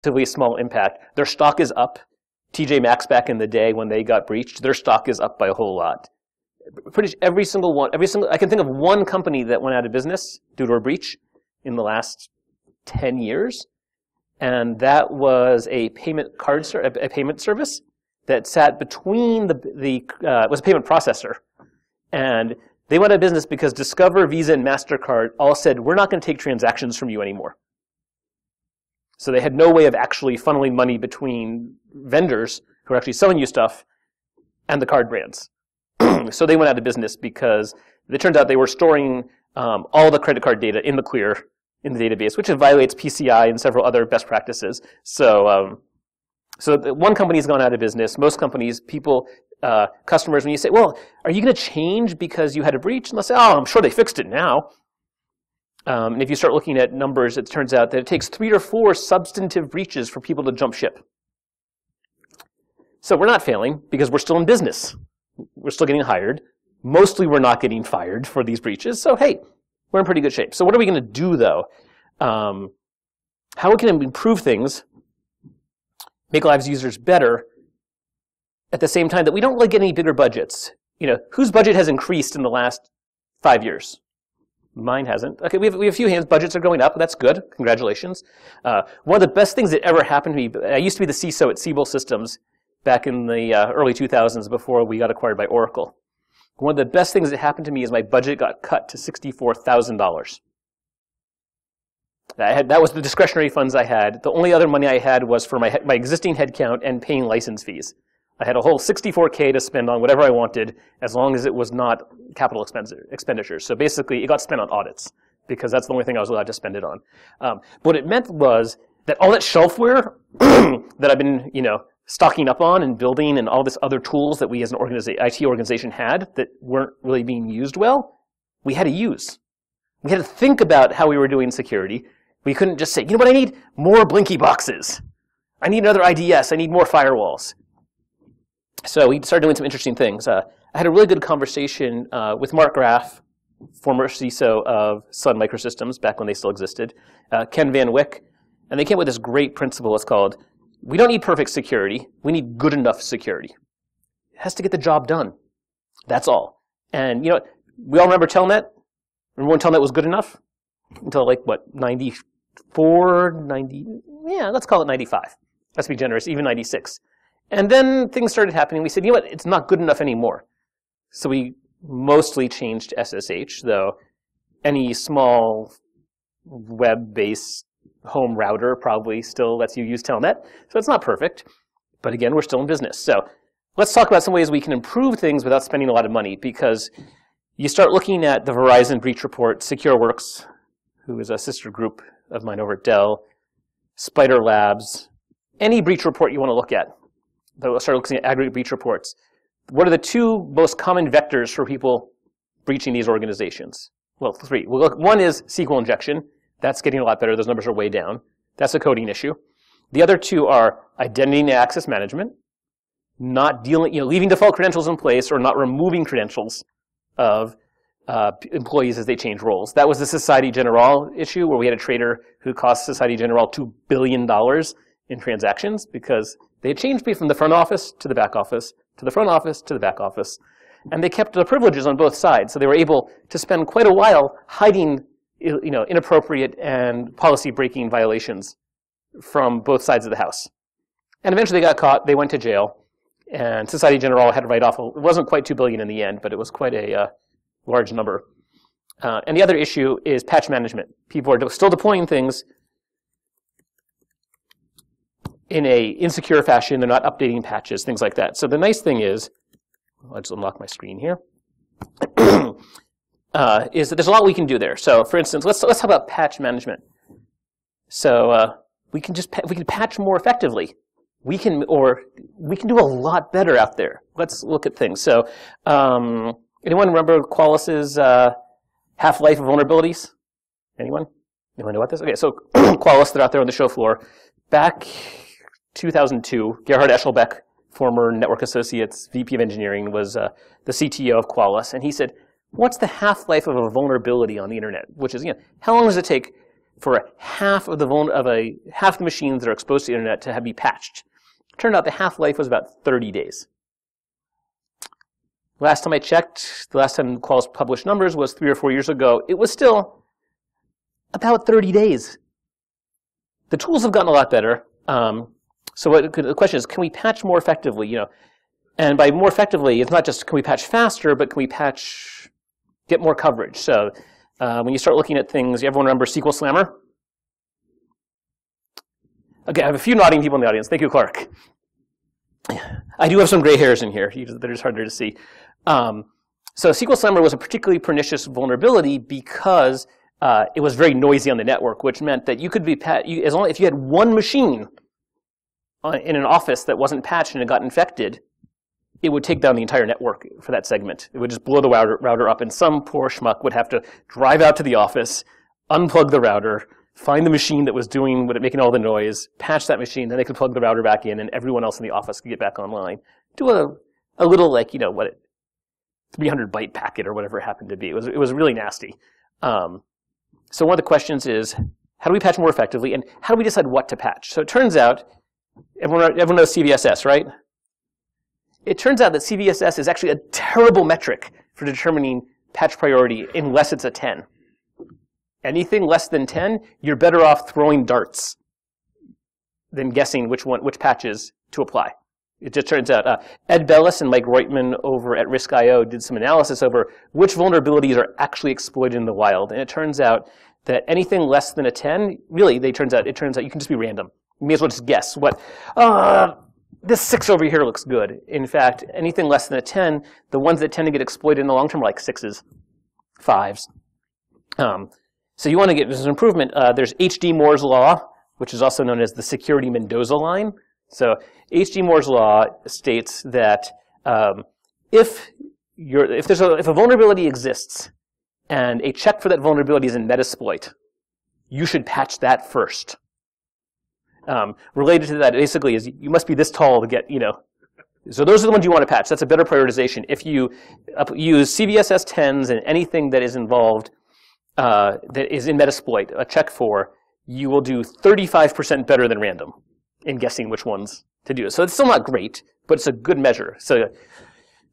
relatively small impact. Their stock is up. TJ Maxx back in the day when they got breached, their stock is up by a whole lot. Pretty much every single one, I can think of one company that went out of business due to a breach in the last 10 years. And that was a payment service that sat between it was a payment processor. And they went out of business because Discover, Visa, and MasterCard all said, we're not going to take transactions from you anymore. So they had no way of actually funneling money between vendors who are actually selling you stuff and the card brands. So they went out of business because it turns out they were storing all the credit card data in the clear in the database, which violates PCI and several other best practices. So one company's gone out of business. Most companies, customers, when you say, well, are you going to change because you had a breach? And they'll say, oh, I'm sure they fixed it now. And if you start looking at numbers, it turns out that it takes 3 or 4 substantive breaches for people to jump ship. So we're not failing because we're still in business. We're still getting hired. Mostly we're not getting fired for these breaches. So hey, we're in pretty good shape. So what are we going to do, though? How can we improve things, make lives users better, at the same time that we don't really get any bigger budgets? Whose budget has increased in the last 5 years? Mine hasn't. Okay, we have a few hands. Budgets are going up. That's good. Congratulations. One of the best things that ever happened to me, I used to be the CISO at Siebel Systems back in the early 2000s before we got acquired by Oracle. One of the best things that happened to me is my budget got cut to $64,000. That was the discretionary funds I had. The only other money I had was for my existing headcount and paying license fees. I had a whole $64K to spend on whatever I wanted, as long as it was not capital expenditures. So basically, it got spent on audits, because that's the only thing I was allowed to spend it on. What it meant was that all that shelfware that I've been, stocking up on and building, and all this other tools that we as an IT organization had that weren't really being used well, we had to use. We had to think about how we were doing security. We couldn't just say, you know what I need? More Blinky boxes. I need another IDS. I need more firewalls. So we started doing some interesting things. I had a really good conversation with Mark Graff, former CISO of Sun Microsystems, back when they still existed, Ken Van Wyck, and they came up with this great principle. It's called, we don't need perfect security. We need good enough security. It has to get the job done. That's all. And we all remember Telnet? Remember when Telnet was good enough? Until 94, 90, yeah, let's call it 95. Let's be generous, even 96. And then things started happening. We said, you know what, it's not good enough anymore. So we mostly changed to SSH, though any small web-based home router probably still lets you use Telnet. So it's not perfect. But again, we're still in business. So let's talk about some ways we can improve things without spending a lot of money, because you start looking at the Verizon breach report, SecureWorks, who is a sister group of mine over at Dell, Spider Labs, any breach report you want to look at. We'll start looking at aggregate breach reports. What are the 2 most common vectors for people breaching these organizations? Well, 3. One is SQL injection. That's getting a lot better. Those numbers are way down. That's a coding issue. The other 2 are identity and access management, not leaving default credentials in place or not removing credentials of employees as they change roles. That was the Societe Generale issue, where we had a trader who cost Societe Generale $2 billion in transactions because they had changed me from the front office to the back office, to the front office to the back office. And they kept the privileges on both sides. So they were able to spend quite a while hiding inappropriate and policy-breaking violations from both sides of the house. And eventually they got caught. They went to jail. And Societe Generale had to write off. It wasn't quite $2 billion in the end, but it was quite a large number. And the other issue is patch management. People are still deploying things in a insecure fashion. They're not updating patches, things like that. So the nice thing is, I'll just unlock my screen here, is that there's a lot we can do there. So for instance, let's talk about patch management. So we can patch more effectively. We can do a lot better out there. Let's look at things. So anyone remember Qualys's half-life of vulnerabilities? Anyone? Anyone know about this? Okay, so Qualys, they're out there on the show floor. Back 2002, Gerhard Eschelbeck, former Network Associates VP of Engineering, was the CTO of Qualys, and he said, what's the half-life of a vulnerability on the internet? Which is, how long does it take for half of half the machines that are exposed to the internet to be patched. It turned out the half-life was about 30 days. Last time I checked, the last time Qualys published numbers was 3 or 4 years ago. It was still about 30 days. The tools have gotten a lot better. So the question is, can we patch more effectively? And by more effectively, it's not just can we patch faster, but can we get more coverage? So when you start looking at things, everyone remember SQL Slammer? Okay, I have a few nodding people in the audience. Thank you, Clark. I do have some gray hairs in here. They're just harder to see. So SQL Slammer was a particularly pernicious vulnerability because it was very noisy on the network, which meant that you could be if you had one machine in an office that wasn't patched and it got infected, it would take down the entire network for that segment. It would just blow the router up, and some poor schmuck would have to drive out to the office, unplug the router, find the machine that was making all the noise, patch that machine, then they could plug the router back in, and everyone else in the office could get back online. Do a little 300 byte packet or whatever it happened to be. It was really nasty. So one of the questions is, how do we patch more effectively, and how do we decide what to patch? So it turns out, everyone knows CVSS, right? It turns out that CVSS is actually a terrible metric for determining patch priority unless it's a 10. Anything less than 10, you're better off throwing darts than guessing which patches to apply. It just turns out Ed Bellis and Mike Reutman over at Risk.io did some analysis over which vulnerabilities are actually exploited in the wild. And it turns out that anything less than a 10, really, it turns out you can just be random. You may as well just guess this 6 over here looks good. In fact, anything less than a 10, the ones that tend to get exploited in the long term are like 6s, 5s. So you want to get this improvement. There's H.D. Moore's law, which is also known as the security Mendoza line. So H.D. Moore's law states that if a vulnerability exists and a check for that vulnerability is in Metasploit, you should patch that first. Related to that, basically, is you must be this tall to get, So those are the ones you want to patch. That's a better prioritization. If you use CVSS 10s and anything that is involved, that is in Metasploit, a check for, you will do 35% better than random in guessing which ones to do. So it's still not great, but it's a good measure. So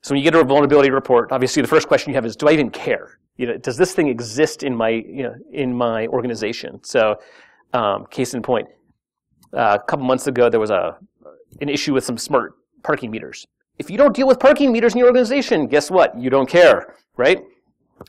when you get a vulnerability report, obviously the first question you have is, do I even care? Does this thing exist in my organization? So case in point, a couple months ago there was an issue with some smart parking meters. If you don't deal with parking meters in your organization, guess what? You don't care, right?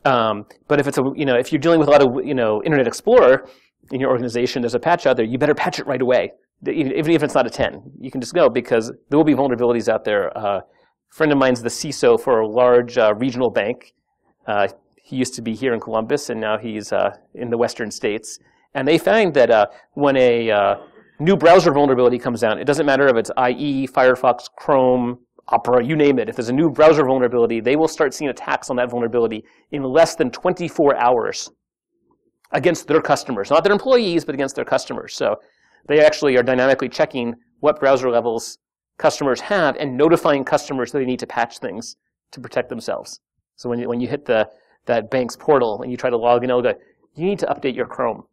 But if if you're dealing with a lot of Internet Explorer in your organization, there's a patch out there. You better patch it right away, even if it's not a 10. You can just go because there will be vulnerabilities out there. A friend of mine's the CISO for a large regional bank. He used to be here in Columbus, and now he's in the western states. And they find that when a new browser vulnerability comes down, it doesn't matter if it's IE, Firefox, Chrome, Opera, you name it. If there's a new browser vulnerability, they will start seeing attacks on that vulnerability in less than 24 hours against their customers. Not their employees, but against their customers. So they actually are dynamically checking what browser levels customers have and notifying customers that they need to patch things to protect themselves. So when you hit that bank's portal and you try to log in, it'll go, you need to update your Chrome.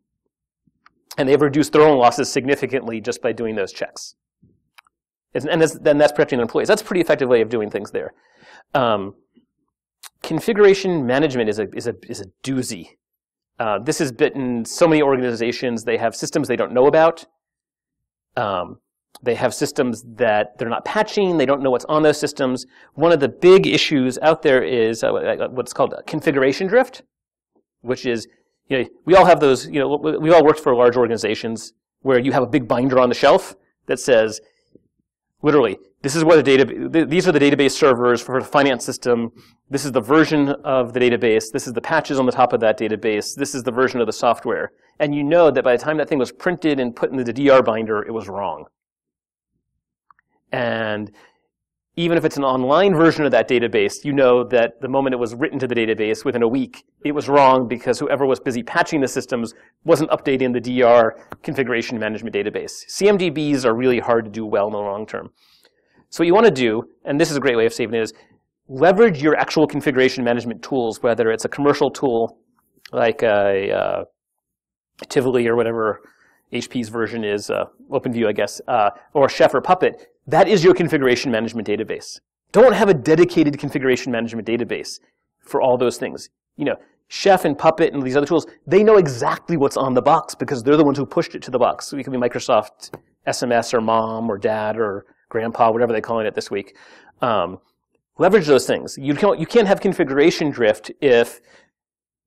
And they've reduced their own losses significantly just by doing those checks. And then that's protecting their employees. That's a pretty effective way of doing things there. Configuration management is a doozy. This has bitten so many organizations. They have systems they don't know about. They have systems that they're not patching. They don't know what's on those systems. One of the big issues out there is what's called configuration drift, which is, we all have those, we all worked for large organizations where you have a big binder on the shelf that says, literally, these are the database servers for the finance system. This is the version of the database. This is the patches on the top of that database. This is the version of the software. And you know that by the time that thing was printed and put into the DR binder, it was wrong. And even if it's an online version of that database, you know that the moment it was written to the database, within a week, it was wrong because whoever was busy patching the systems wasn't updating the DR configuration management database. CMDBs are really hard to do well in the long term. So what you want to do, and this is a great way of saving it, is leverage your actual configuration management tools, whether it's a commercial tool like Tivoli or whatever HP's version is, OpenView, I guess, or Chef or Puppet, that is your configuration management database. Don't have a dedicated configuration management database for all those things. You know, Chef and Puppet and these other tools, they know exactly what's on the box because they're the ones who pushed it to the box. So it could be Microsoft SMS or Mom or Dad or Grandpa, whatever they're calling it this week. Leverage those things. You can't have configuration drift if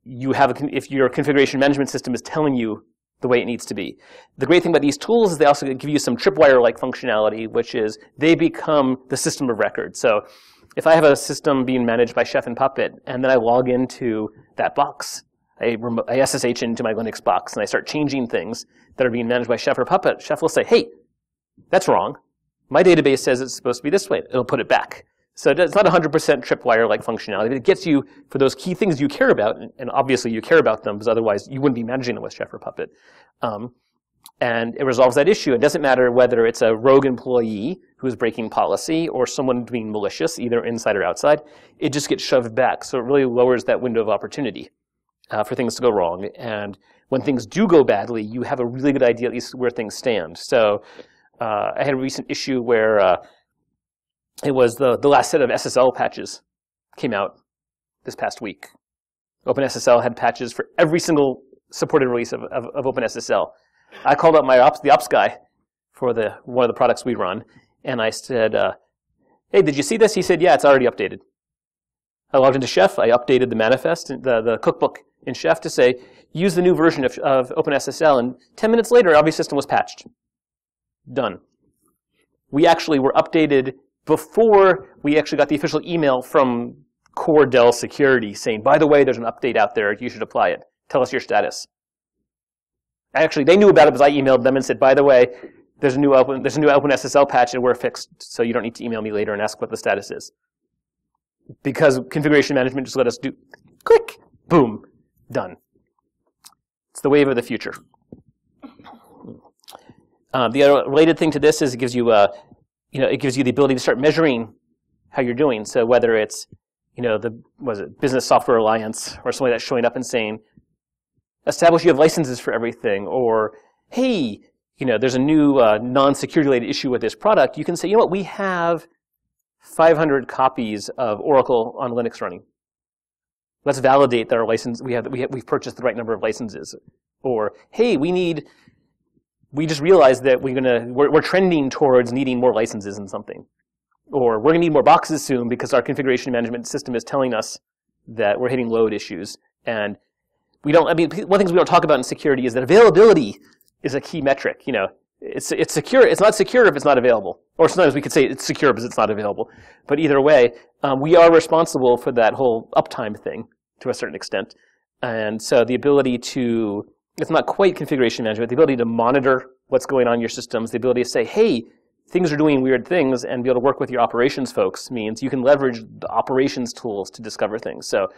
if your configuration management system is telling you the way it needs to be. The great thing about these tools is they also give you some tripwire-like functionality, which is they become the system of record. So if I have a system being managed by Chef and Puppet, and then I log into that box, I SSH into my Linux box, and I start changing things that are being managed by Chef or Puppet, Chef will say, hey, that's wrong. My database says it's supposed to be this way. It'll put it back. So it's not 100% tripwire-like functionality, but it gets you for those key things you care about, and obviously you care about them, because otherwise you wouldn't be managing them with Chef or Puppet. And it resolves that issue. It doesn't matter whether it's a rogue employee who's breaking policy or someone being malicious, either inside or outside. It just gets shoved back. So it really lowers that window of opportunity for things to go wrong. And when things do go badly, you have a really good idea at least where things stand. So I had a recent issue where it was the last set of SSL patches came out this past week. OpenSSL had patches for every single supported release of OpenSSL. I called up the ops guy for one of the products we run, and I said, hey, did you see this? He said, yeah, it's already updated. I logged into Chef. I updated the manifest, the cookbook in Chef to say, use the new version of OpenSSL, and 10 minutes later, our system was patched. Done. We actually were updated before we actually got the official email from core Dell security saying, by the way, there's an update out there. You should apply it. Tell us your status. Actually, they knew about it because I emailed them and said, by the way, there's a new OpenSSL patch and we're fixed, so you don't need to email me later and ask what the status is. Because configuration management just let us do, click, boom, done. It's the wave of the future. The other related thing to this is it gives you it gives you the ability to start measuring how you're doing. So whether it's, Business Software Alliance or somebody that's showing up and saying, establish you have licenses for everything, or hey, there's a new non-security related issue with this product, you can say, we have 500 copies of Oracle on Linux running. Let's validate that our license we've purchased the right number of licenses. Or hey, we just realized that we're trending towards needing more licenses in something. Or we're going to need more boxes soon because our configuration management system is telling us that we're hitting load issues. And one of the things we don't talk about in security is that availability is a key metric. It's secure. It's not secure if it's not available. Or sometimes we could say it's secure because it's not available. But either way, we are responsible for that whole uptime thing to a certain extent. And so the ability to, it's not quite configuration management, the ability to monitor what's going on in your systems, the ability to say, hey, things are doing weird things, and be able to work with your operations folks means you can leverage the operations tools to discover things. So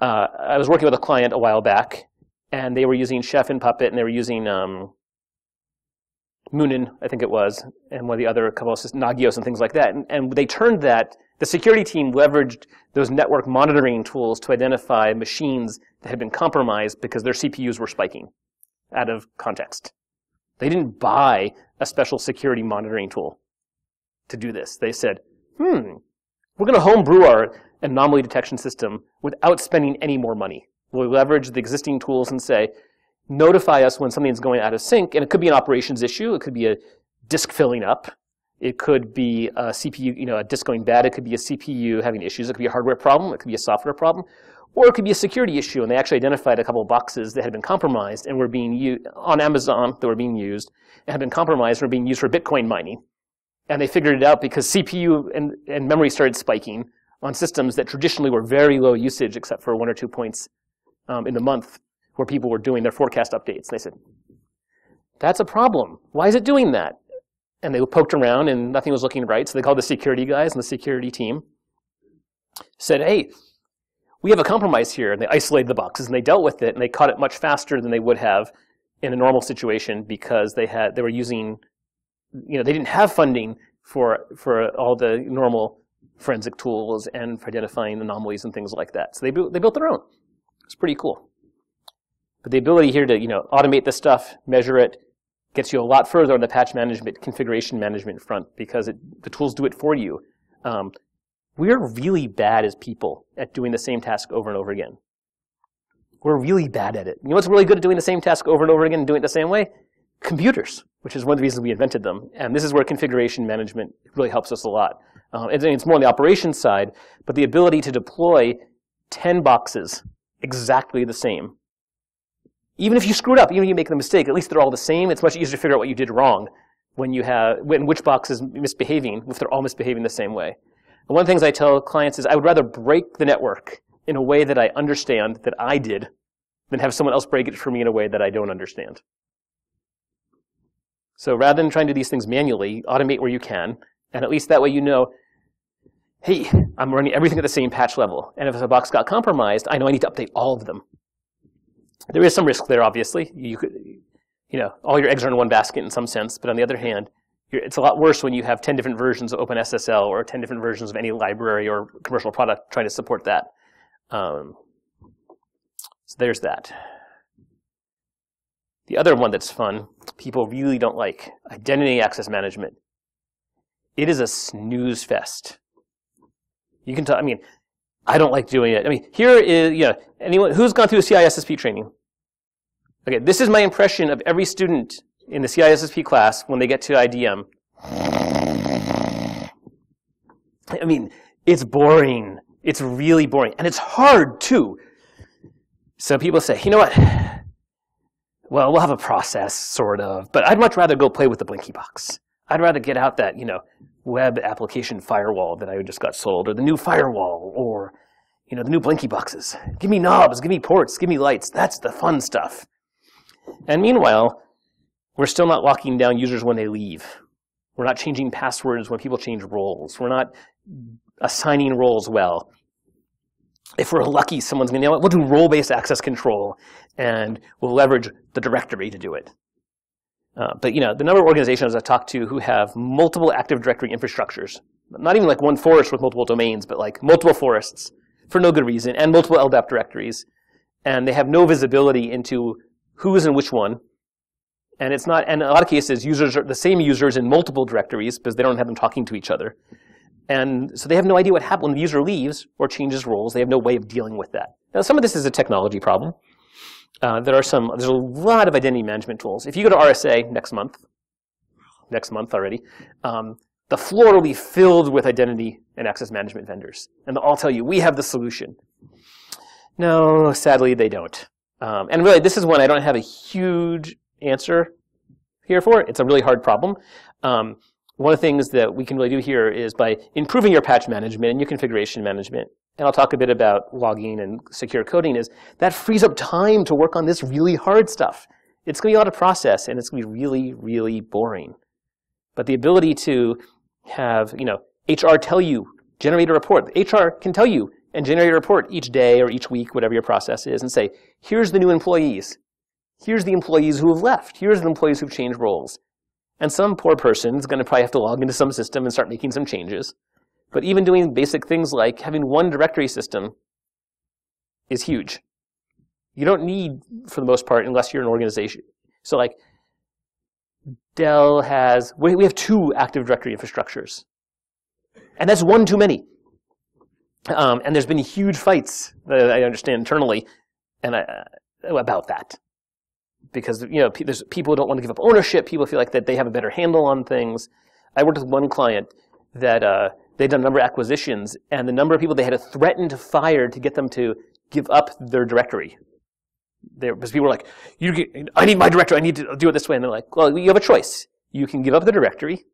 I was working with a client a while back, and they were using Chef and Puppet, and they were using Moonin, I think it was, and one of the other couple of systems, Nagios and things like that. And they turned that, the security team leveraged those network monitoring tools to identify machines that had been compromised because their CPUs were spiking out of context. They didn't buy a special security monitoring tool to do this. They said, we're going to homebrew our anomaly detection system without spending any more money. We'll leverage the existing tools and say, notify us when something's going out of sync. And it could be an operations issue. It could be a disk filling up. It could be a CPU, a disk going bad. It could be a CPU having issues. It could be a hardware problem. It could be a software problem. Or it could be a security issue, and they actually identified a couple of boxes that had been compromised and were being used on Amazon, that were being used, and had been compromised and were being used for Bitcoin mining. And they figured it out because CPU and memory started spiking on systems that traditionally were very low usage, except for 1 or 2 points in the month, where people were doing their forecast updates. They said, that's a problem. Why is it doing that? And they poked around, and nothing was looking right, so they called the security guys and the security team. Said, hey, we have a compromise here, and they isolated the boxes, and they dealt with it, and they caught it much faster than they would have in a normal situation because they were using, they didn't have funding for all the normal forensic tools and for identifying anomalies and things like that. So they built their own. It's pretty cool. But the ability here to automate this stuff, measure it, gets you a lot further on the patch management, configuration management front because the tools do it for you. We're really bad as people at doing the same task over and over again. We're really bad at it. You know what's really good at doing the same task over and over again and doing it the same way? Computers, which is one of the reasons we invented them. And this is where configuration management really helps us a lot. It's more on the operations side, but the ability to deploy 10 boxes exactly the same. Even if you screw it up, even if you make the mistake, at least they're all the same. It's much easier to figure out what you did wrong when which box is misbehaving, if they're all misbehaving the same way. And one of the things I tell clients is I would rather break the network in a way that I understand that I did than have someone else break it for me in a way that I don't understand. So rather than trying to do these things manually, automate where you can, and at least that way you know, hey, I'm running everything at the same patch level. And if a box got compromised, I know I need to update all of them. There is some risk there, obviously. You could, all your eggs are in one basket in some sense. But on the other hand, it's a lot worse when you have 10 different versions of OpenSSL or 10 different versions of any library or commercial product trying to support that. So there's that. The other one that's fun, people really don't like, identity access management. It is a snooze fest. You can tell, I don't like doing it. Here is, anyone who's gone through a CISSP training? Okay, this is my impression of every student in the CISSP class when they get to IDM. It's boring. It's really boring. And it's hard, too. So people say, you know what? Well, we'll have a process, sort of. But I'd much rather go play with the Blinky box. I'd rather get out that, web application firewall that I just got sold, or the new firewall, or, the new Blinky boxes. Give me knobs, give me ports, give me lights. That's the fun stuff. And meanwhile, we're still not locking down users when they leave. We're not changing passwords when people change roles. We're not assigning roles well. If we're lucky, someone's going to, we'll do role-based access control, and we'll leverage the directory to do it. But the number of organizations I've talked to who have multiple Active Directory infrastructures, not even like one forest with multiple domains, but like multiple forests for no good reason, and multiple LDAP directories, and they have no visibility into who is in which one. And it's not, and in a lot of cases, users are the same users in multiple directories because they don't have them talking to each other. And so they have no idea what happens when the user leaves or changes roles. They have no way of dealing with that. Now, some of this is a technology problem. There's a lot of identity management tools. If you go to RSA next month already, the floor will be filled with identity and access management vendors. And they'll all tell you, we have the solution. No, sadly, they don't. And really, this is one I don't have a huge answer here for. It's a really hard problem. One of the things that we can really do here is by improving your patch management and your configuration management, and I'll talk a bit about logging and secure coding, is that frees up time to work on this really hard stuff. It's going to be a lot of process, and it's going to be really, really boring. But the ability to have, HR tell you, generate a report. HR can tell you and generate a report each day or each week, whatever your process is, and say, here's the new employees. Here's the employees who have left. Here's the employees who've changed roles. And some poor person is going to probably have to log into some system and start making some changes. But even doing basic things like having one directory system is huge. You don't need, for the most part, unless you're an organization. So like Dell has, we have 2 Active Directory infrastructures. And that's one too many. And there's been huge fights that I understand internally about that. Because there's people who don't want to give up ownership. People feel like that they have a better handle on things. I worked with one client that they'd done a number of acquisitions, and the number of people they had to threaten to fire to get them to give up their directory. Because people were like, I need my directory. I need to do it this way. And they're like, well, you have a choice. You can give up the directory,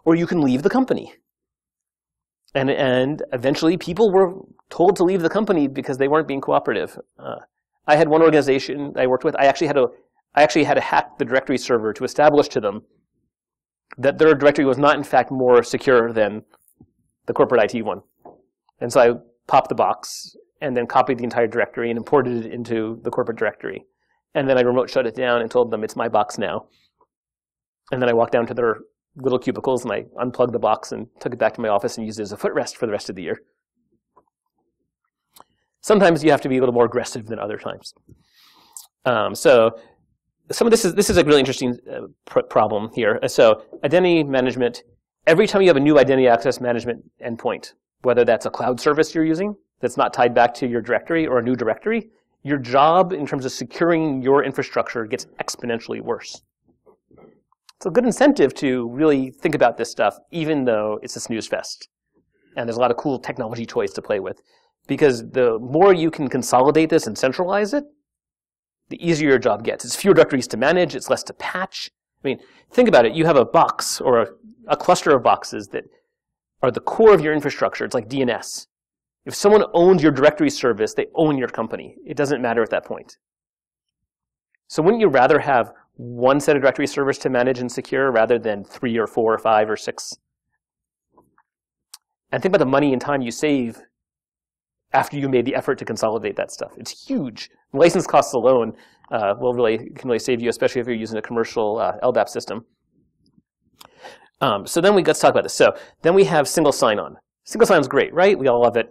or you can leave the company. And eventually, people were told to leave the company because they weren't being cooperative. I had one organization I worked with. I actually had to hack the directory server to establish to them that their directory was not, in fact, more secure than the corporate IT one. And so I popped the box and then copied the entire directory and imported it into the corporate directory. And then I remote shut it down and told them it's my box now. And then I walked down to their little cubicles and I unplugged the box and took it back to my office and used it as a footrest for the rest of the year. Sometimes you have to be a little more aggressive than other times. So some of this is a really interesting problem here. So identity management, every time you have a new identity access management endpoint, whether that's a cloud service you're using that's not tied back to your directory or a new directory, your job in terms of securing your infrastructure gets exponentially worse. It's a good incentive to really think about this stuff, even though it's a snooze fest. And there's a lot of cool technology toys to play with. Because the more you can consolidate this and centralize it, the easier your job gets. It's fewer directories to manage, it's less to patch. I mean, think about it. You have a box or a cluster of boxes that are the core of your infrastructure. It's like DNS. If someone owns your directory service, they own your company. It doesn't matter at that point. So wouldn't you rather have one set of directory servers to manage and secure rather than 3 or 4 or 5 or 6? And think about the money and time you save after you made the effort to consolidate that stuff. It's huge. License costs alone can really save you, especially if you're using a commercial LDAP system. So then let's talk about this. So then we have single sign-on. Single sign-on is great, right? We all love it,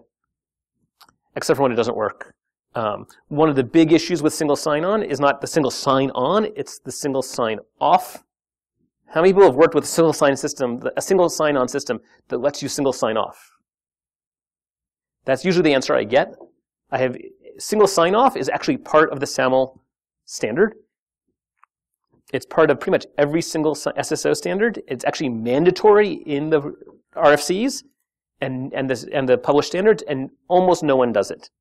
except for when it doesn't work. One of the big issues with single sign-on is not the single sign-on, it's the single sign-off. How many people have worked with a single sign system, a single sign-on system that lets you single sign-off? That's usually the answer I get. I have single sign-off is actually part of the SAML standard. It's part of pretty much every single SSO standard. It's actually mandatory in the RFCs and the published standards, and almost no one does it.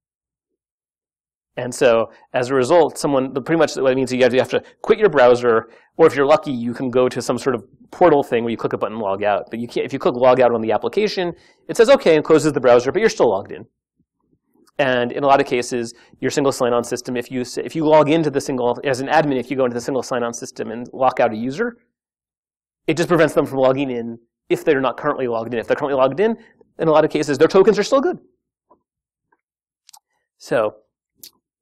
And so, as a result, pretty much what it means is you have to quit your browser, or if you're lucky, you can go to some sort of portal thing where you click a button and log out. But you can't. If you click log out on the application, it says okay and closes the browser, but you're still logged in. And in a lot of cases, your single sign-on system, if you log into the single as an admin, if you go into the single sign-on system and lock out a user, it just prevents them from logging in if they're not currently logged in. If they're currently logged in a lot of cases, their tokens are still good. So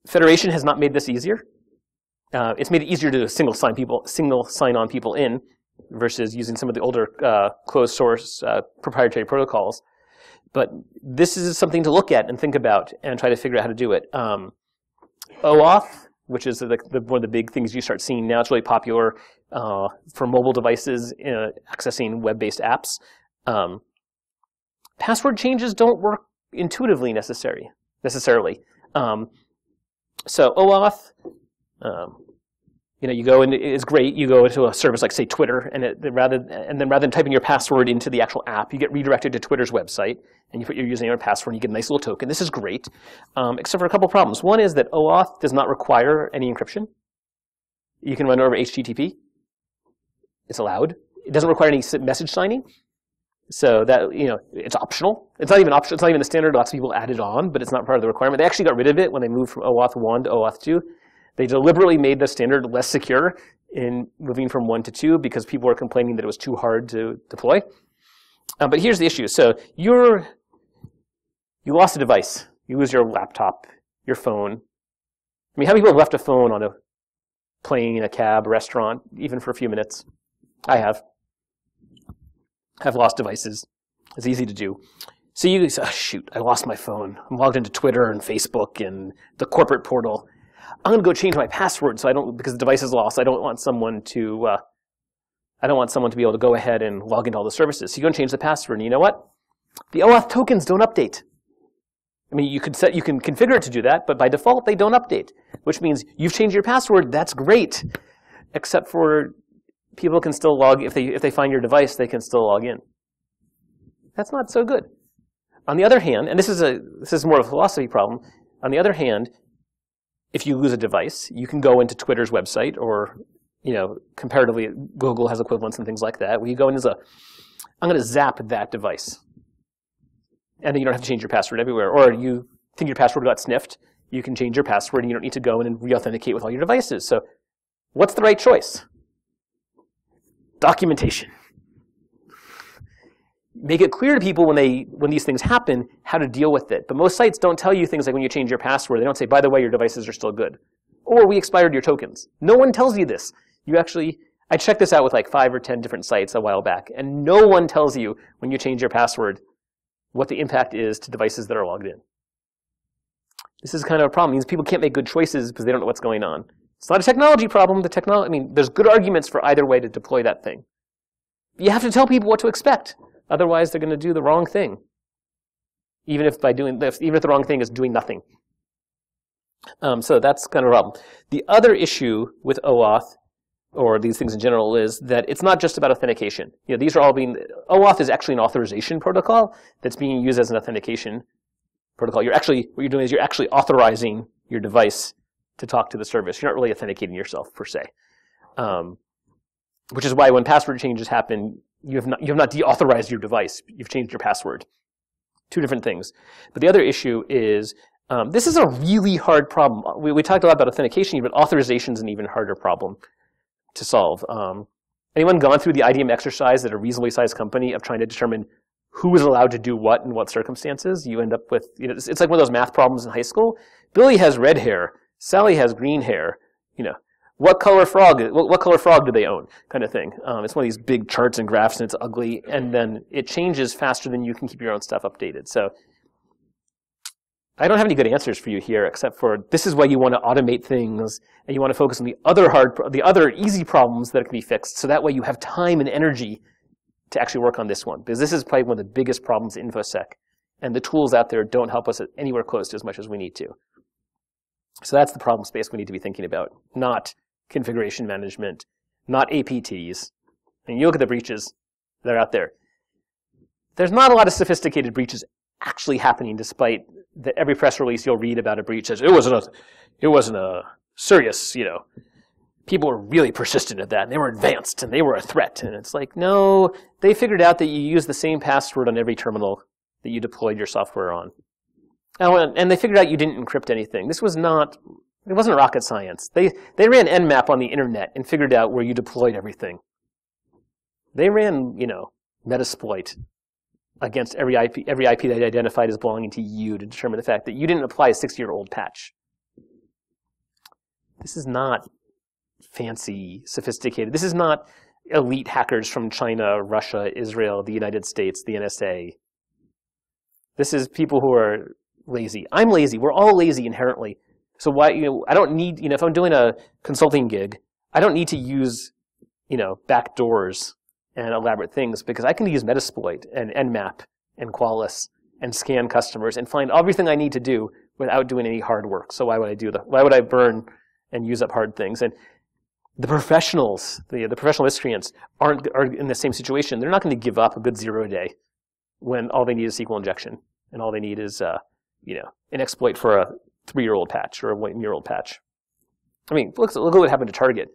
Federation has not made this easier. It's made it easier to single sign-on people in versus using some of the older closed source proprietary protocols. But this is something to look at and think about and try to figure out how to do it. OAuth, which is one of the big things you start seeing now, it's really popular for mobile devices accessing web-based apps. Password changes don't work intuitively necessarily. So OAuth, you go and it's great. You go into a service like say Twitter, and rather than typing your password into the actual app, you get redirected to Twitter's website, and you put your username and password, and you get a nice little token. This is great, except for a couple problems. One is that OAuth does not require any encryption. You can run over HTTP. It's allowed. It doesn't require any message signing. So that, it's optional. It's not even optional. It's not even the standard. Lots of people add it on, but it's not part of the requirement. They actually got rid of it when they moved from OAuth 1 to OAuth 2. They deliberately made the standard less secure in moving from 1 to 2 because people were complaining that it was too hard to deploy. But here's the issue. So you lost a device. You lose your laptop, your phone. I mean, how many people have left a phone on a plane, a cab, a restaurant, even for a few minutes? I have. I've lost devices. It's easy to do. So you say, oh, shoot, I lost my phone. I'm logged into Twitter and Facebook and the corporate portal. I'm going to go change my password because the device is lost. I don't want someone to be able to go ahead and log into all the services. So you go and change the password, and you know what? The OAuth tokens don't update. I mean, you can configure it to do that, but by default they don't update, which means you've changed your password. That's great, except for people can still log if they find your device, they can still log in. That's not so good. On the other hand, and this is more of a philosophy problem. On the other hand, if you lose a device, you can go into Twitter's website, or comparatively, Google has equivalents and things like that, where you go in I'm going to zap that device, and then you don't have to change your password everywhere. Or you think your password got sniffed, you can change your password, and you don't need to go in and re-authenticate with all your devices. So, what's the right choice? Documentation. Make it clear to people when these things happen how to deal with it. But most sites don't tell you things like when you change your password. They don't say, by the way, your devices are still good. Or we expired your tokens. No one tells you this. I checked this out with like 5 or 10 different sites a while back, and no one tells you when you change your password what the impact is to devices that are logged in. This is kind of a problem. It means people can't make good choices because they don't know what's going on. It's not a technology problem. I mean, there's good arguments for either way to deploy that thing. You have to tell people what to expect. Otherwise, they're going to do the wrong thing. Even if the wrong thing is doing nothing. So that's kind of a problem. The other issue with OAuth, or these things in general, is that it's not just about authentication. These are all OAuth is actually an authorization protocol that's being used as an authentication protocol. What you're doing is you're actually authorizing your device to talk to the service. You're not really authenticating yourself per se. Which is why when password changes happen, you have not deauthorized your device. You've changed your password. Two different things. But the other issue is, this is a really hard problem. We talked a lot about authentication, but authorization is an even harder problem to solve. Anyone gone through the IDM exercise at a reasonably sized company of trying to determine who is allowed to do what in what circumstances? You end up with, it's like one of those math problems in high school. Billy has red hair. Sally has green hair. What color frog do they own? Kind of thing. It's one of these big charts and graphs, and it's ugly, and then it changes faster than you can keep your own stuff updated. So I don't have any good answers for you here, except for this is why you want to automate things, and you want to focus on the other easy problems that can be fixed, so that way you have time and energy to actually work on this one, because this is probably one of the biggest problems in InfoSec, and the tools out there don't help us anywhere close to as much as we need to. So that's the problem space we need to be thinking about, not configuration management, not APTs. And you look at the breaches that are out there. There's not a lot of sophisticated breaches actually happening, despite every press release you'll read about a breach says it wasn't a serious, people were really persistent at that, and they were advanced, and they were a threat. And it's like, no, they figured out that you use the same password on every terminal that you deployed your software on. And they figured out you didn't encrypt anything. It wasn't rocket science. They ran Nmap on the internet and figured out where you deployed everything. They ran, Metasploit against every IP they identified as belonging to you to determine the fact that you didn't apply a 6-year-old patch. This is not fancy, sophisticated. This is not elite hackers from China, Russia, Israel, the United States, the NSA. This is people who are lazy. I'm lazy. We're all lazy inherently. So why, I don't need, if I'm doing a consulting gig, I don't need to use, back doors and elaborate things, because I can use Metasploit and Nmap and Qualys and scan customers and find everything I need to do without doing any hard work. So why would I burn and use up hard things? And the professionals, the professional miscreants are in the same situation. They're not going to give up a good 0 day when all they need is SQL injection and all they need is, an exploit for a 3-year-old patch or a 1-year-old patch. I mean, look at what happened to Target.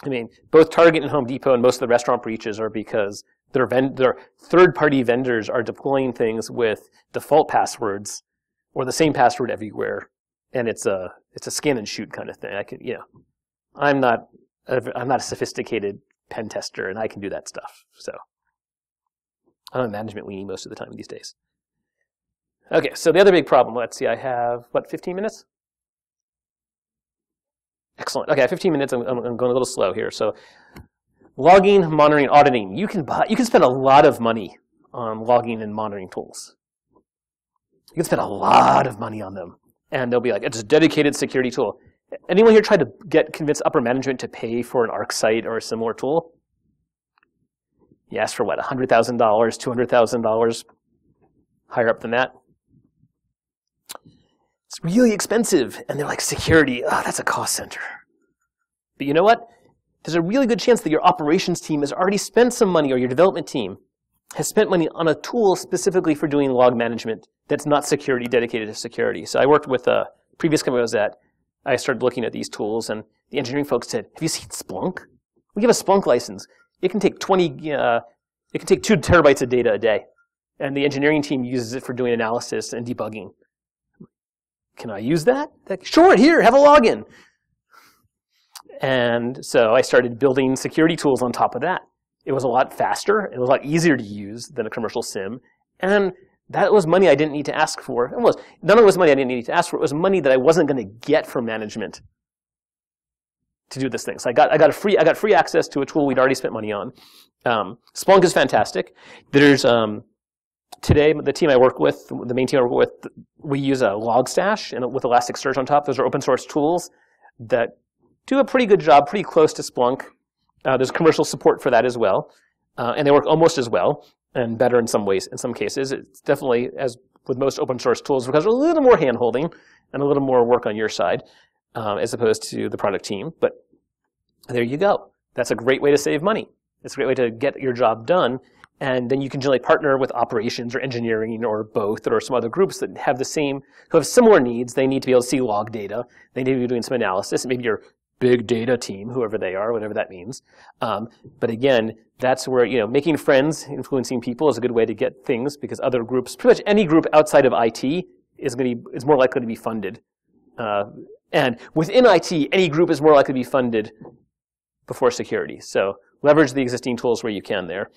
I mean, both Target and Home Depot and most of the restaurant breaches are because their third-party vendors are deploying things with default passwords or the same password everywhere, and it's a scan and shoot kind of thing. I'm not a sophisticated pen tester, and I can do that stuff. So I'm a management weenie most of the time these days. Okay, so the other big problem, let's see, I have, 15 minutes? Excellent. Okay, 15 minutes, I'm going a little slow here. So logging, monitoring, auditing. You can spend a lot of money on logging and monitoring tools. You can spend a lot of money on them. And they'll be like, it's a dedicated security tool. Anyone here tried to convince upper management to pay for an ArcSight or a similar tool? You ask for what, $100,000, $200,000? Higher up than that? It's really expensive. And they're like, security, that's a cost center. But you know what? There's a really good chance that your operations team has already spent some money, or your development team has spent money on a tool specifically for doing log management that's not security, dedicated to security. So I worked with a previous company I was at. I started looking at these tools, and the engineering folks said, have you seen Splunk? We give a Splunk license. It can take it can take 2 terabytes of data a day. And the engineering team uses it for doing analysis and debugging. Can I use that? Sure, here, have a login. And so I started building security tools on top of that. It was a lot faster. It was a lot easier to use than a commercial SIM. And that was money I didn't need to ask for. None of it was money I didn't need to ask for. It was money that I wasn't going to get from management to do this thing. So I got free access to a tool we'd already spent money on. Splunk is fantastic. There's today, the team I work with, the main team I work with, we use a Logstash and with Elasticsearch on top. Those are open source tools. that do a pretty good job, pretty close to Splunk. There's commercial support for that as well. And they work almost as well and better in some ways, in some cases. It's definitely, as with most open source tools, because a little more hand-holding and a little more work on your side as opposed to the product team. But there you go. That's a great way to save money. It's a great way to get your job done. And then you can generally partner with operations or engineering or both or some other groups that have the same, who have similar needs. They need to be able to see log data. They need to be doing some analysis. Maybe your big data team, whoever they are, whatever that means. But again, that's where, making friends, influencing people is a good way to get things, because other groups, pretty much any group outside of IT is more likely to be funded. And within IT, any group is more likely to be funded before security. So leverage the existing tools where you can there.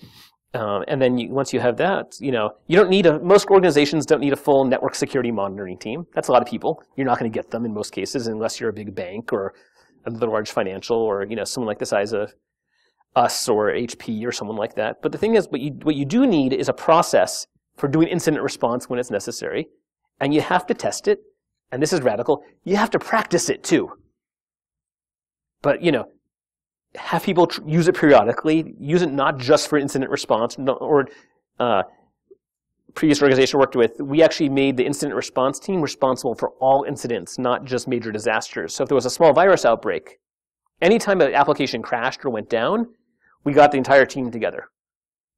And then once you have that, you don't need most organizations don't need a full network security monitoring team. That's a lot of people. You're not going to get them in most cases unless you're a big bank or another large financial or, someone like the size of us or HP or someone like that. But the thing is, what you do need is a process for doing incident response when it's necessary. And you have to test it. And this is radical. You have to practice it too. But, have people use it periodically. Use it not just for incident response. Previous organization I worked with, we actually made the incident response team responsible for all incidents, not just major disasters. So if there was a small virus outbreak, anytime an application crashed or went down, we got the entire team together.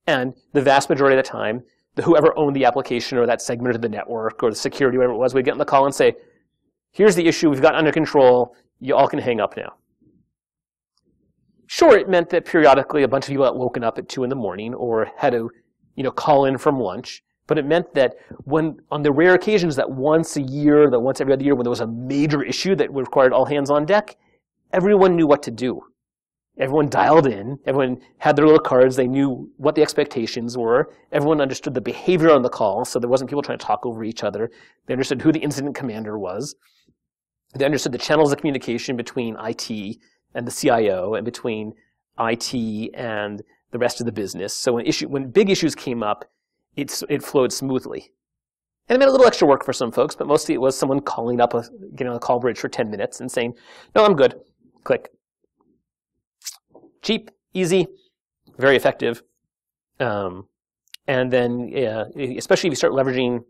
And the vast majority of the time, whoever owned the application or that segment of the network or the security, whatever it was, we'd get on the call and say, here's the issue, we've got it under control, you all can hang up now. Sure, it meant that periodically a bunch of people got woken up at 2 in the morning or had to, call in from lunch. But it meant that on the rare occasions that once a year, that once every other year, when there was a major issue that required all hands on deck, everyone knew what to do. Everyone dialed in. Everyone had their little cards. They knew what the expectations were. Everyone understood the behavior on the call, so there wasn't people trying to talk over each other. They understood who the incident commander was. They understood the channels of communication between IT and the CIO and between IT and the rest of the business. So when big issues came up, it flowed smoothly. And it made a little extra work for some folks, but mostly it was someone calling up, getting on a call bridge for 10 minutes and saying, no, I'm good. Click. Cheap, easy, very effective. And then, especially if you start leveraging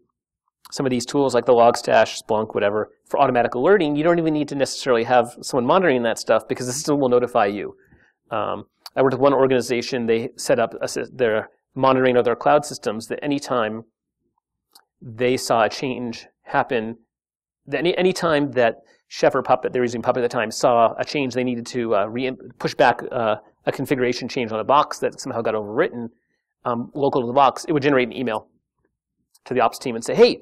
some of these tools like the Logstash, Splunk, whatever, for automatic alerting, you don't even need to necessarily have someone monitoring that stuff because the system will notify you. I worked with one organization, they set up their monitoring of their cloud systems that anytime they saw a change happen, that anytime that Chef or Puppet, they were using Puppet at the time, saw a change they needed to push back a configuration change on a box that somehow got overwritten local to the box, it would generate an email to the ops team and say, hey,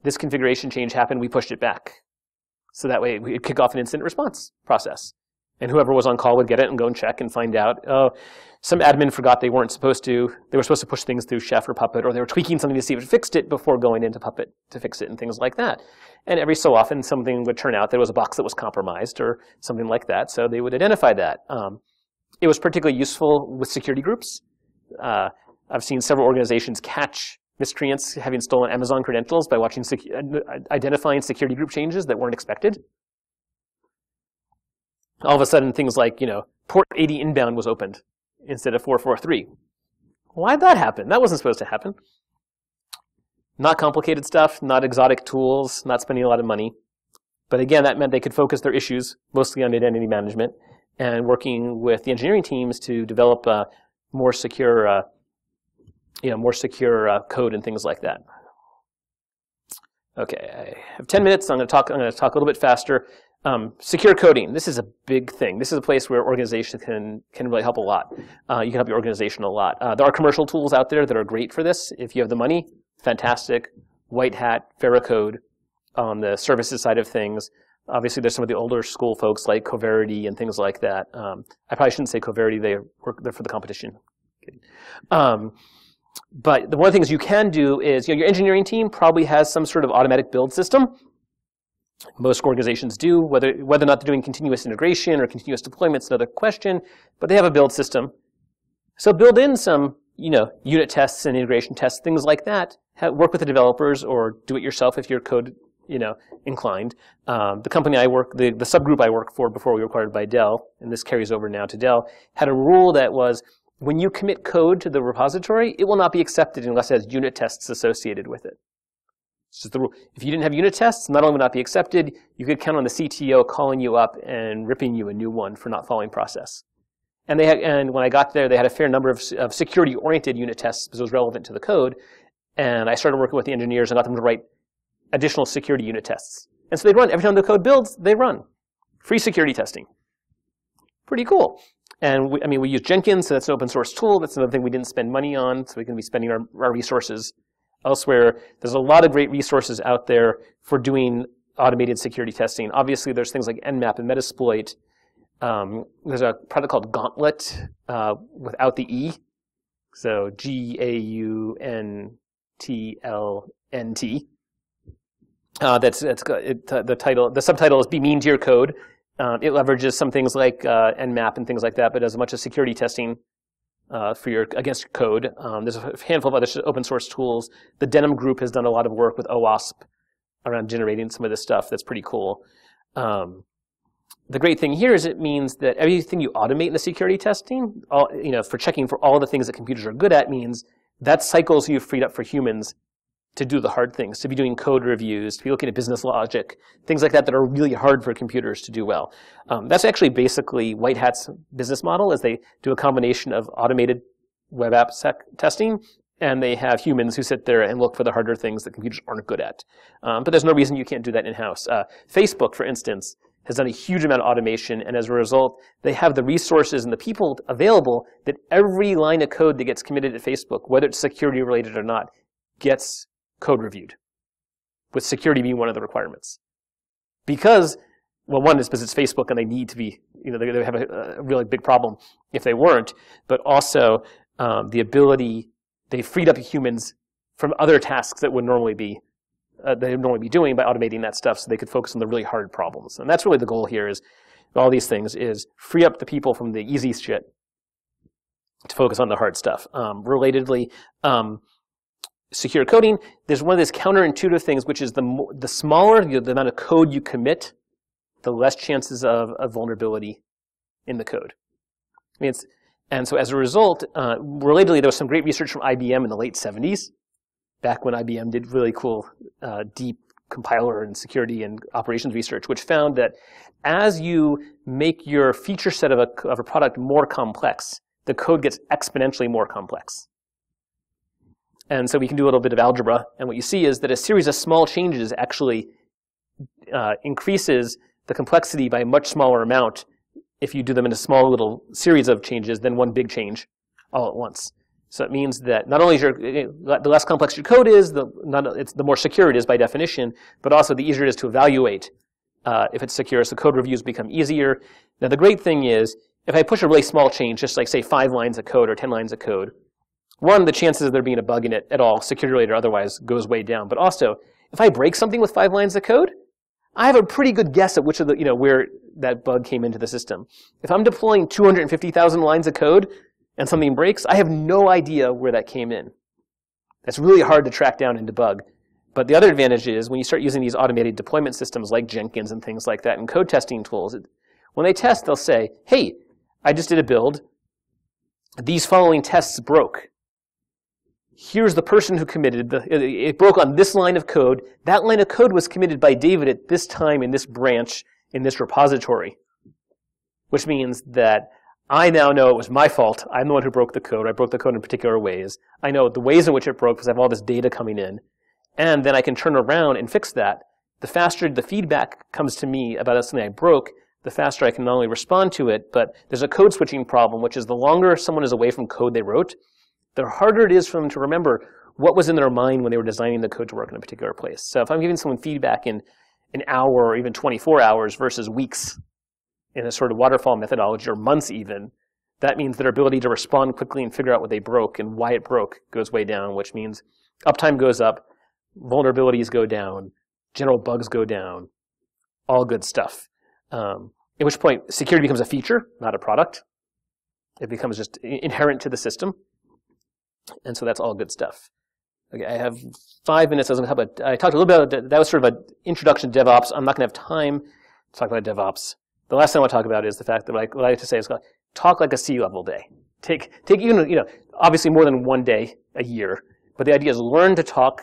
this configuration change happened, we pushed it back. So that way we'd kick off an incident response process. And whoever was on call would get it and go and check and find out, oh, some admin forgot they were supposed to push things through Chef or Puppet, or they were tweaking something to see if it fixed it before going into Puppet to fix it and things like that. And every so often something would turn out there was a box that was compromised or something like that, so they would identify that. It was particularly useful with security groups. I've seen several organizations catch miscreants having stolen Amazon credentials by identifying security group changes that weren't expected. All of a sudden, things like, port 80 inbound was opened instead of 443. Why'd that happen? That wasn't supposed to happen. Not complicated stuff, not exotic tools, not spending a lot of money. But again, that meant they could focus their issues mostly on identity management and working with the engineering teams to develop more secure code and things like that. Okay, I have 10 minutes. I'm going to talk a little bit faster. Secure coding. This is a big thing. This is a place where organizations can really help a lot. You can help your organization a lot. There are commercial tools out there that are great for this. If you have the money, fantastic. White hat, Veracode on the services side of things. Obviously, there's some of the older school folks like Coverity and things like that. I probably shouldn't say Coverity. They're for the competition. But one of the things you can do is, your engineering team probably has some sort of automatic build system. Most organizations do. Whether or not they're doing continuous integration or continuous deployment is another question, but they have a build system. So build in some, unit tests and integration tests, things like that. Work with the developers or do it yourself if your code inclined. The company I work, the subgroup I worked for before we were acquired by Dell, and this carries over now to Dell, had a rule that was when you commit code to the repository, it will not be accepted unless it has unit tests associated with it. It's just the rule. If you didn't have unit tests, not only would not be accepted, you could count on the CTO calling you up and ripping you a new one for not following process. And when I got there, they had a fair number of security-oriented unit tests because it was relevant to the code. And I started working with the engineers and got them to write additional security unit tests. And so they'd run. Every time the code builds, they run. Free security testing. Pretty cool. And we use Jenkins, so that's an open source tool. That's another thing we didn't spend money on, so we can be spending our resources elsewhere. There's a lot of great resources out there for doing automated security testing. Obviously, there's things like Nmap and Metasploit. There's a product called Gauntlet without the E. So Gauntlt. The subtitle is "Be Mean to Your Code." It leverages some things like Nmap and things like that, but does a bunch of security testing against your code. There's a handful of other open source tools. The Denim group has done a lot of work with OWASP around generating some of this stuff. That's pretty cool. The great thing here is it means that everything you automate in the security testing, for checking for all the things that computers are good at, means that cycles you've freed up for humans to do the hard things, to be doing code reviews, to be looking at business logic, things like that that are really hard for computers to do well. That's actually basically White Hat's business model, is they do a combination of automated web app testing, and they have humans who sit there and look for the harder things that computers aren't good at. But there's no reason you can't do that in-house. Facebook, for instance, has done a huge amount of automation, and as a result, they have the resources and the people available that every line of code that gets committed at Facebook, whether it's security related or not, gets code reviewed, with security being one of the requirements. Because, well, one is because it's Facebook and they need to be, they have a really big problem if they weren't, but also the ability, they freed up humans from other tasks that would normally be doing by automating that stuff so they could focus on the really hard problems. And that's really the goal here, is all these things, is free up the people from the easy shit to focus on the hard stuff. Relatedly, secure coding, there's one of these counterintuitive things, which is the smaller the amount of code you commit, the less chances of vulnerability in the code. And so as a result, relatedly, there was some great research from IBM in the late 70s, back when IBM did really cool deep compiler and security and operations research, which found that as you make your feature set of a product more complex, the code gets exponentially more complex. And so we can do a little bit of algebra, and what you see is that a series of small changes actually increases the complexity by a much smaller amount if you do them in a small little series of changes than one big change all at once. So it means that not only is the less complex your code is, the more secure it is by definition, but also the easier it is to evaluate if it's secure, so code reviews become easier. Now the great thing is, if I push a really small change, just like say 5 lines of code or 10 lines of code, one, the chances of there being a bug in it at all, security related or otherwise, goes way down. But also, if I break something with 5 lines of code, I have a pretty good guess at which of the, where that bug came into the system. If I'm deploying 250,000 lines of code and something breaks, I have no idea where that came in. That's really hard to track down and debug. But the other advantage is when you start using these automated deployment systems like Jenkins and things like that and code testing tools, when they test, they'll say, hey, I just did a build. These following tests broke. Here's the person who committed it broke on this line of code. That line of code was committed by David at this time in this branch in this repository, which means that I now know it was my fault. I'm the one who broke the code. I broke the code in particular ways. I know the ways in which it broke because I have all this data coming in. And then I can turn around and fix that. The faster the feedback comes to me about something I broke, the faster I can not only respond to it, but there's a code switching problem, which is the longer someone is away from code they wrote, the harder it is for them to remember what was in their mind when they were designing the code to work in a particular place. So if I'm giving someone feedback in an hour or even 24 hours versus weeks in a sort of waterfall methodology, or months even, that means their ability to respond quickly and figure out what they broke and why it broke goes way down, which means uptime goes up, vulnerabilities go down, general bugs go down, all good stuff. At which point, security becomes a feature, not a product. It becomes just inherent to the system. And so that's all good stuff. Okay, I have 5 minutes. I talked a little bit about that was sort of an introduction to DevOps. I'm not going to have time to talk about DevOps. The last thing I want to talk about is the fact that what I like to say is talk like a C-level day. Take even obviously more than one day a year, but the idea is learn to talk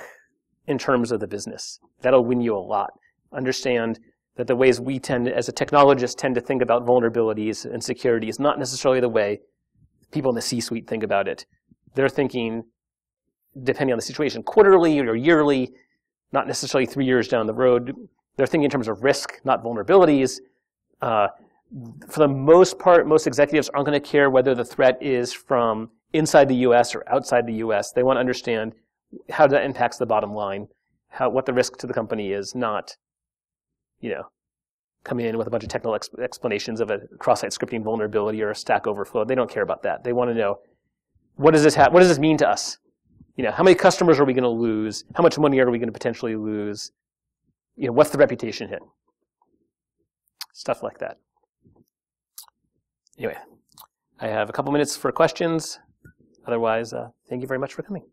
in terms of the business. That'll win you a lot. Understand that the ways we as a technologist, tend to think about vulnerabilities and security is not necessarily the way people in the C-suite think about it. They're thinking, depending on the situation, quarterly or yearly, not necessarily 3 years down the road. They're thinking in terms of risk, not vulnerabilities. For the most part, most executives aren't going to care whether the threat is from inside the US or outside the US. They want to understand how that impacts the bottom line, what the risk to the company is, not, coming in with a bunch of technical explanations of a cross-site scripting vulnerability or a Stack Overflow. They don't care about that. They want to know, what does this mean to us? How many customers are we going to lose? How much money are we going to potentially lose? What's the reputation hit? Stuff like that. Anyway, I have a couple minutes for questions. Otherwise, thank you very much for coming.